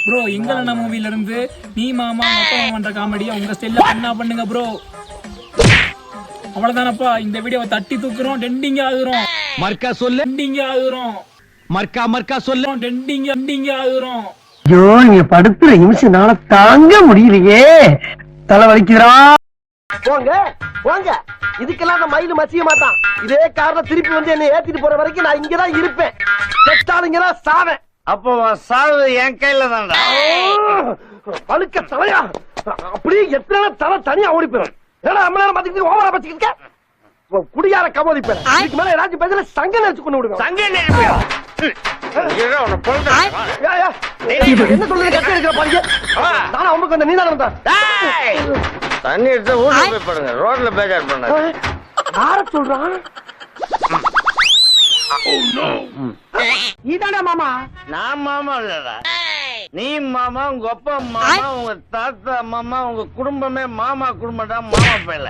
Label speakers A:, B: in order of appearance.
A: Bro எங்கள மூவில இருந்து நீ மாமா மொத்த மாமான்ற காமெடியை உங்க ஸ்டைல்ல பண்ணுங்க ப்ரோ. அவ்வளவுதானப்பா, இந்த வீடியோவை தட்டி தூக்குறோம், டெண்டிங் ஆகுறோம்.
B: மர்க்கா சொல்லு,
A: டெண்டிங் ஆகுறோம்.
B: மர்க்கா சொல்லு,
A: டெண்டிங் ஆகுறோம்.
C: ஐயோ, நீங்க படுத்துற நிமிஷம்னால தாங்க முடியலையே, தலை வலிக்குதுடா. போங்க போங்க, இதுக்கெல்லாம் அந்த மயில மசிய மாட்டான். இதே காரணம் திருப்பி வந்து என்ன ஏத்திட்டு போற வரைக்கும் நான் இங்கதான் இருப்பேன். செத்தாலுங்கதான் சாவேன்.
D: அப்போ சாவு என் கையில தான்டா.
C: பழுக்க தலையா, அப்படியே எத்தனை தலை தனியா ஓடி போயிடும். ஏன்னா அம்ம நேரம் பாத்துக்கிட்டு ஓவரா பச்சுக்கிட்டு குடியார கபோதிப்பேன். இதுக்கு மேல ஏதாச்சும் பேசல சங்க நினைச்சு கொண்டு விடுவேன்.
D: சங்க என்ன
C: சொல்றது கட்டி இருக்கிற பாருங்க. நானும் அவனுக்கு அந்த நீதான் இருந்தா
D: தண்ணி எடுத்து ஊர்ல போய் பாருங்க. ரோட்ல பேஜார் பண்ண
C: யார சொல்றான்? நீதானா மாமா?
D: நான் மாமா இல்லடா, நீ மாமா, உங்க அப்பா மாமா, உங்க தாத்தா மாமா, உங்க குடும்பமே மாமா குடும்பம்டா. மாமா பேல